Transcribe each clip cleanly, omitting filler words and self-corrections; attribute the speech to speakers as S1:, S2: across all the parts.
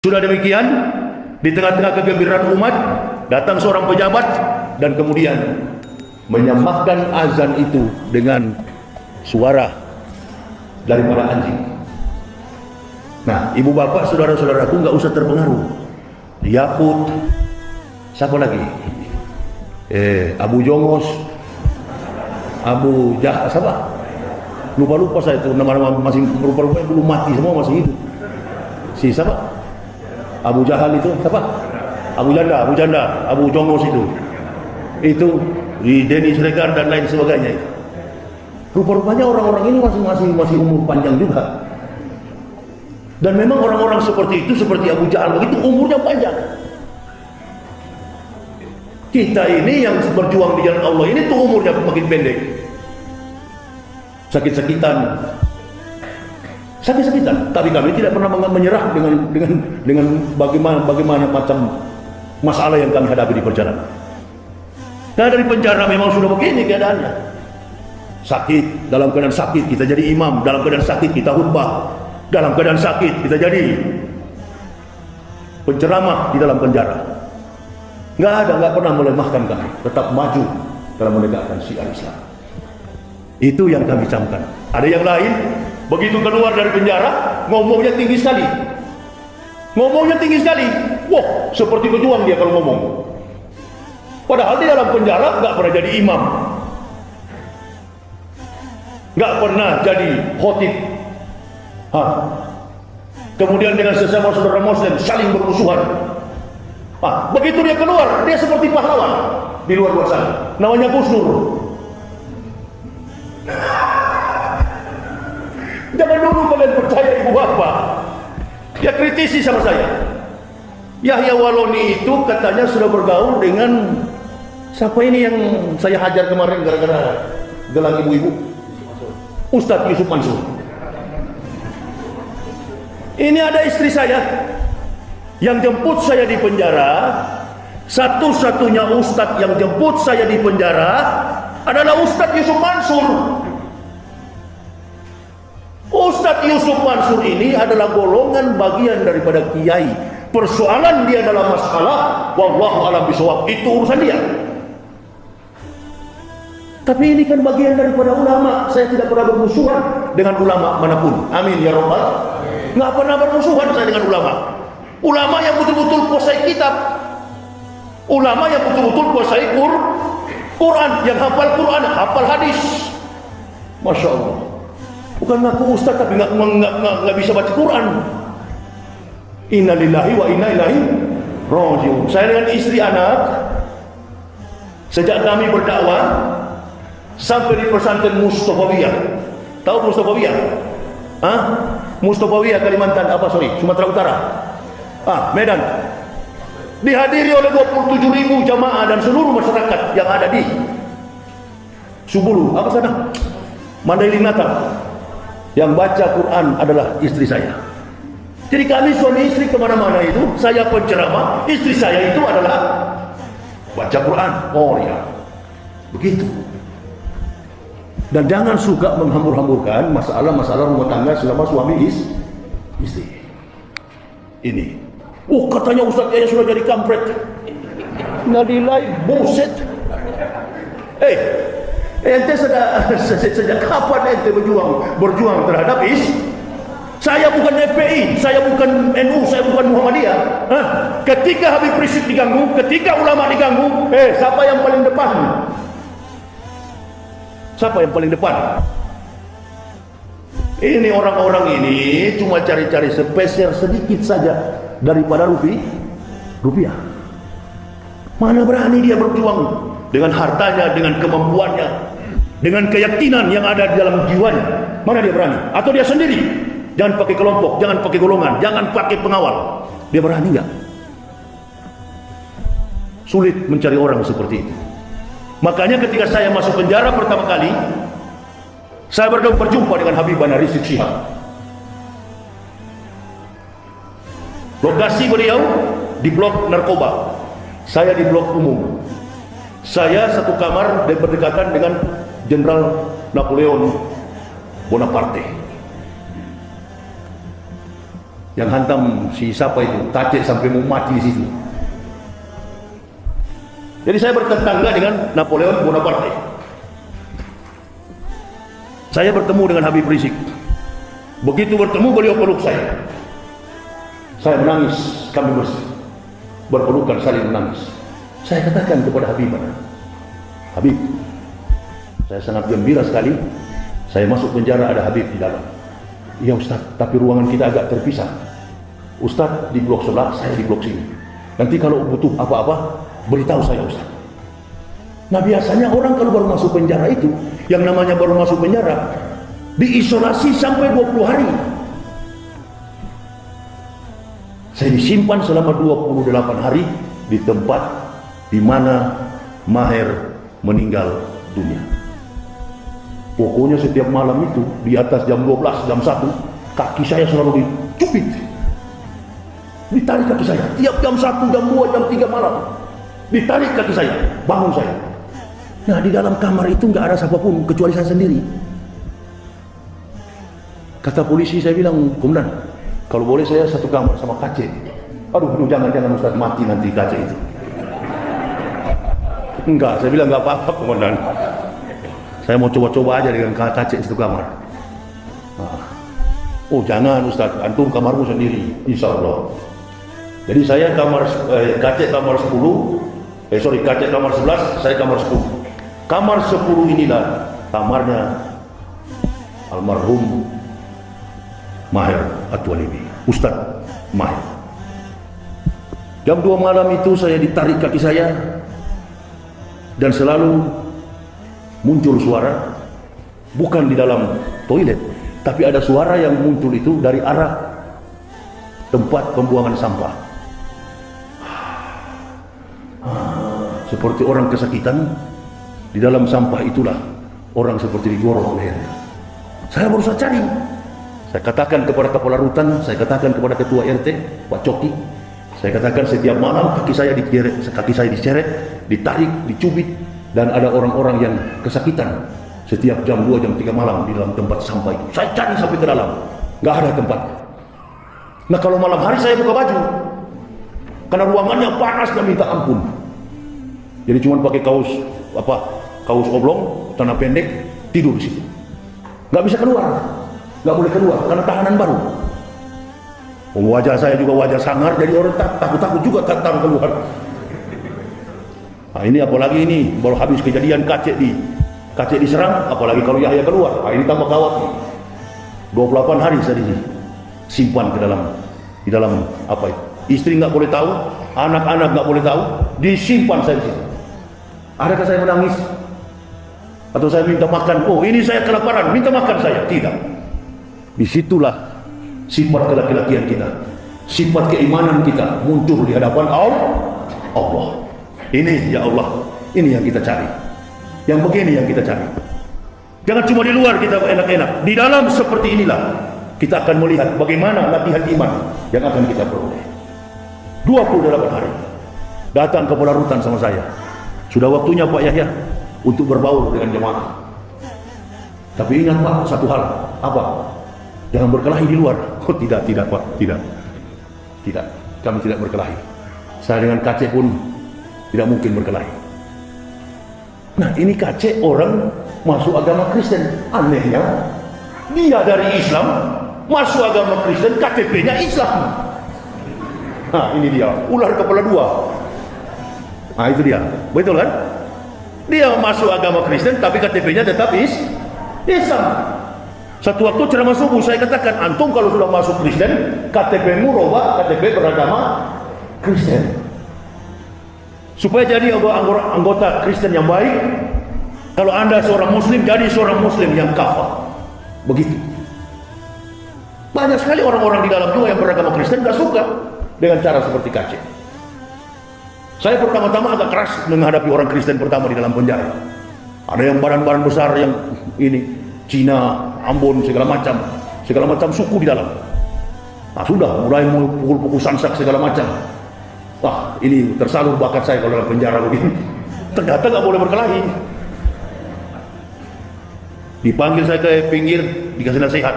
S1: Sudah demikian, di tengah-tengah kegembiraan umat, datang seorang pejabat dan kemudian menyamakan azan itu dengan suara daripada anjing. Nah, ibu bapak, saudara-saudaraku, nggak usah terpengaruh. Yakut, siapa lagi? Abu Jongos, Abu Jah, siapa? Lupa saya itu, nama-nama masih rupa-rupanya belum mati semua, masih hidup. Si siapa? Abu Jahal itu siapa? Abu Janda, Abu Jongos itu di Denny Sregar dan lain sebagainya. Rupa-rupanya orang-orang ini masih umur panjang juga. Dan memang orang-orang seperti itu, seperti Abu Jahal begitu, umurnya panjang. Kita ini yang berjuang di jalan Allah ini tuh umurnya makin pendek. Sakit-sakitan, tapi kami tidak pernah menyerah dengan bagaimana macam masalah yang kami hadapi di perjalanan. Nah, dari penjara memang sudah begini keadaannya. Sakit, dalam keadaan sakit kita jadi imam, dalam keadaan sakit kita khutbah, dalam keadaan sakit kita jadi penceramah di dalam penjara. Nggak pernah melemahkan kami, tetap maju dalam menegakkan syiar Islam. Itu yang kami camkan. Ada yang lain, begitu keluar dari penjara, ngomongnya tinggi sekali. Wah, seperti pejuang dia kalau ngomong. Padahal di dalam penjara nggak pernah jadi imam, nggak pernah jadi khotib. Kemudian dengan sesama saudara Muslim saling bermusuhan. Begitu dia keluar, dia seperti pahlawan di luar sana. Namanya Gus Nur. Jangan dulu kalian percaya ibu bapak. Dia kritisi sama saya. Yahya Waloni itu katanya sudah bergaul dengan siapa ini yang saya hajar kemarin gara-gara gelang ibu-ibu? Ustadz Yusuf Mansur. Ini ada istri saya yang jemput saya di penjara. Satu-satunya ustadz yang jemput saya di penjara adalah Ustadz Yusuf Mansur. Ustadz Yusuf Mansur ini adalah golongan bagian daripada kiai. Persoalan dia adalah masalah wallahu a'lam bishawab, itu urusan dia. Tapi ini kan bagian daripada ulama. Saya tidak pernah bermusuhan dengan ulama manapun. Amin ya rabbal. Nggak pernah bermusuhan saya dengan ulama. Ulama yang betul-betul kuasai kitab. Ulama yang betul-betul kuasai Quran, yang hafal Quran, hafal hadis. Masya Allah. Bukan ngaku ustaz tapi nggak bisa baca Quran. Inna lillahi wa inna ilaihi raji'un. Saya dengan istri anak, sejak kami berdakwah sampai di pesantren Mustafawiyah. Tahu Mustafawiyah? Mustafawiyah Kalimantan Sumatera Utara. Medan. Dihadiri oleh 27.000 jamaah dan seluruh masyarakat yang ada di Subulu, Mandailing. Yang baca Quran adalah istri saya. Jadi kami suami istri kemana-mana itu, saya penceramah, istri saya itu adalah baca Quran. Oh ya, begitu. Dan jangan suka menghambur-hamburkan masalah-masalah rumah tangga selama suami istri. Ini. Katanya Ustaz saya sudah jadi kampret. Nalilai buset. Ente sejak kapan ente berjuang terhadap saya bukan FPI, saya bukan NU, saya bukan Muhammadiyah. Ketika Habib Rizik diganggu, ketika ulama diganggu, siapa yang paling depan? Siapa yang paling depan? Ini orang-orang ini cuma cari-cari sepeser sedikit saja daripada rupiah. Mana berani dia berjuang dengan hartanya, dengan kemampuannya, dengan keyakinan yang ada di dalam jiwanya. Mana dia berani? Atau dia sendiri? Jangan pakai kelompok, jangan pakai golongan, jangan pakai pengawal. Dia berani nggak? Sulit mencari orang seperti itu. Makanya ketika saya masuk penjara pertama kali, saya berjumpa dengan Habibana Rizik Syihab. Lokasi beliau di blok narkoba, saya di blok umum. Saya satu kamar dan berdekatan dengan Jenderal Napoleon Bonaparte. yang hantam si siapa itu, Kacek sampai mau mati di situ. Jadi saya bertetangga dengan Napoleon Bonaparte. Saya bertemu dengan Habib Rizik. Begitu bertemu, beliau peluk saya. Saya menangis, kami berpelukan saling menangis. Saya katakan kepada Habib, Habib, saya sangat gembira sekali. Saya masuk penjara ada Habib di dalam. Iya Ustaz, tapi ruangan kita agak terpisah. Ustaz di blok sebelah, saya di blok sini. Nanti kalau butuh apa-apa, beritahu saya Ustaz. Nah biasanya orang kalau baru masuk penjara itu, yang namanya baru masuk penjara, diisolasi sampai 20 hari. Saya disimpan selama 28 hari di tempat di mana Maher meninggal dunia. Pokoknya setiap malam itu di atas jam 12, jam 1, kaki saya selalu dicubit. Ditarik kaki saya. Tiap jam 1, jam 2, jam 3 malam. Ditarik kaki saya, bangun saya. Nah di dalam kamar itu nggak ada siapapun kecuali saya sendiri. Kata polisi, saya bilang, Komandan, kalau boleh saya satu kamar sama Kacek. Aduh jangan Ustaz, mati nanti Kacek itu. Enggak, saya bilang nggak apa-apa Komandan. Saya mau coba-coba aja dengan Kacek satu kamar. Nah. Oh jangan Ustaz, antum kamarmu sendiri, insya Allah. Jadi saya Kacek kamar 10, Kacek kamar 11, saya kamar 10. Kamar 10 inilah kamarnya almarhum Maher At-Talibi, Ustaz Maher. Jam 2 malam itu saya ditarik kaki saya dan selalu muncul suara, bukan di dalam toilet, tapi ada suara yang muncul itu dari arah tempat pembuangan sampah. Seperti orang kesakitan. Di dalam sampah itulah orang seperti digorok lehernya. Saya berusaha cari. Saya katakan kepada kepala rutan, saya katakan kepada ketua RT, Pak Coki, saya katakan setiap malam kaki saya diseret, ditarik, dicubit, dan ada orang-orang yang kesakitan setiap jam 2, jam 3 malam di dalam tempat sampah itu. Saya cari sampai ke dalam, nggak ada tempat. Nah kalau malam hari saya buka baju, karena ruangannya panas dan minta ampun. Jadi cuma pakai kaus oblong, celana pendek, tidur di situ. Nggak bisa keluar, nggak boleh keluar karena tahanan baru. Wajah saya juga wajah sangar, jadi orang takut-takut juga datang keluar. Nah ini apalagi ini baru habis kejadian Kacek diserang, apalagi kalau Yahya keluar. Nah ini tambah gawat nih. 28 hari saya disimpan di dalam apa itu? Istri nggak boleh tahu, anak-anak nggak boleh tahu, disimpan saya di situ. Adakah saya menangis? Atau saya minta makan? Oh ini saya kelaparan, minta makan saya? Tidak. Disitulah sifat kelaki-lakian kita, sifat keimanan kita muncul di hadapan Allah. Ini ya Allah, ini yang kita cari. Yang begini yang kita cari. Jangan cuma di luar kita enak-enak. Di dalam seperti inilah kita akan melihat bagaimana latihan iman yang akan kita peroleh. 28 hari datang kepala rutan sama saya. Sudah waktunya Pak Yahya untuk berbaur dengan jemaah. Tapi ingat Pak, satu hal, apa? Jangan berkelahi di luar. Oh tidak Pak, tidak. Kami tidak berkelahi. Saya dengan Kacek pun tidak mungkin berkelahi. Nah ini Kacek orang masuk agama Kristen. Anehnya dia dari Islam masuk agama Kristen, KTP-nya Islam. Nah ini dia, ular kepala dua. Nah itu dia, betul kan? Dia masuk agama Kristen tapi KTP-nya tetap Islam. Satu waktu ceramah subuh saya katakan, antum kalau sudah masuk Kristen, KTP-mu robah, KTP beragama Kristen. Supaya jadi anggota Kristen yang baik, kalau anda seorang Muslim, jadi seorang Muslim yang kafir. Begitu. Banyak sekali orang-orang di dalam juga yang beragama Kristen gak suka dengan cara seperti Kacek. Saya pertama-tama agak keras menghadapi orang Kristen pertama di dalam penjara. Ada yang badan-badan besar yang ini Cina, Ambon, segala macam suku di dalam. Nah sudah mulai pukul-pukul sansak segala macam. Wah ini tersalur bakat saya kalau dalam penjara begini. Ternyata nggak boleh berkelahi. Dipanggil saya ke pinggir, dikasih nasihat.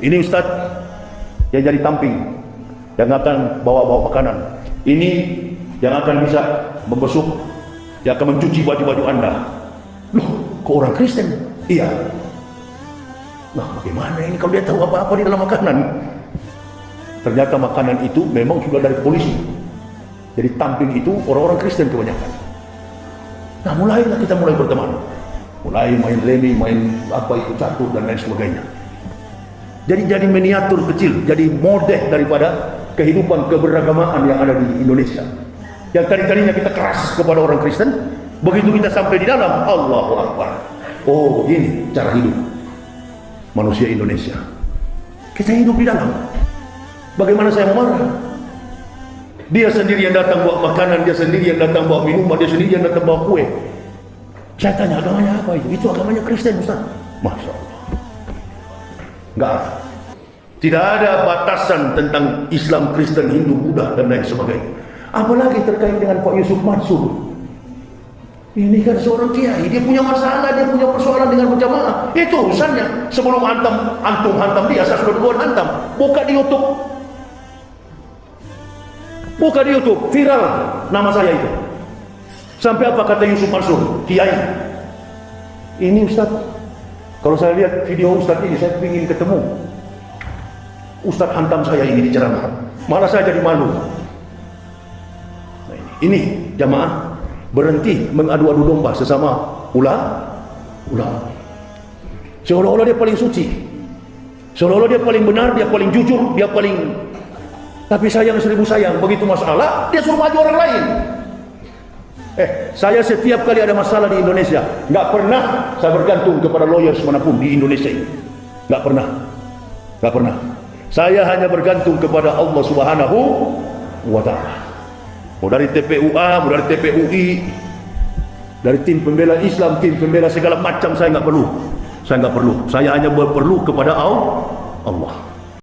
S1: Ini Ustaz, yang jadi tamping, yang akan bawa-bawa makanan. Ini yang akan bisa membesuk, yang akan mencuci baju-baju Anda. Loh, kok orang Kristen? Iya. Nah, bagaimana ini kalau dia tahu apa-apa di dalam makanan? Ternyata makanan itu memang sudah dari polisi. Jadi tamping itu orang-orang Kristen kebanyakan. Nah, mulailah kita mulai berteman. Mulai main remi, main apa itu catur dan lain sebagainya. Jadi miniatur kecil, jadi model daripada kehidupan keberagamaan yang ada di Indonesia. Yang tadi-tadinya kita keras kepada orang Kristen, begitu kita sampai di dalam, Allahu Akbar. Oh, begini cara hidup manusia Indonesia. Kita hidup di dalam. Bagaimana saya mau marah? Dia sendiri yang datang bawa makanan, dia sendiri yang datang bawa minuman, dia sendiri yang datang bawa kue. Saya tanya, agamanya apa itu? Itu agamanya Kristen, Ustaz. Masya Allah. Enggak ada. Tidak ada batasan tentang Islam, Kristen, Hindu, Buddha, dan lain sebagainya. Apalagi terkait dengan Pak Yusuf Mansur. Ini kan seorang kiai, dia punya masalah, dia punya persoalan dengan berjamaah. Itu urusannya. Sebelum antum hantam dia, saya sudah duluan hantam. Buka di YouTube. Buka di YouTube, viral nama saya itu. Sampai apa kata Yusuf Mansur, kiai. Ini Ustaz, kalau saya lihat video Ustaz ini, saya ingin ketemu Ustaz hantam saya ini di ceramah. Malah saya jadi malu. Nah, ini jamaah berhenti mengadu-adu domba sesama ulama. Seolah-olah dia paling suci, seolah-olah dia paling benar, dia paling jujur, dia paling. Tapi sayang seribu sayang, begitu masalah dia suruh maju orang lain. Saya setiap kali ada masalah di Indonesia, nggak pernah saya bergantung kepada lawyers manapun di Indonesia ini. Nggak pernah. Saya hanya bergantung kepada Allah Subhanahu wa Ta'ala. Mau dari TPUA, mau dari TPUI, dari tim pembela Islam, tim pembela segala macam, saya nggak perlu. Saya hanya berperlu kepada Allah.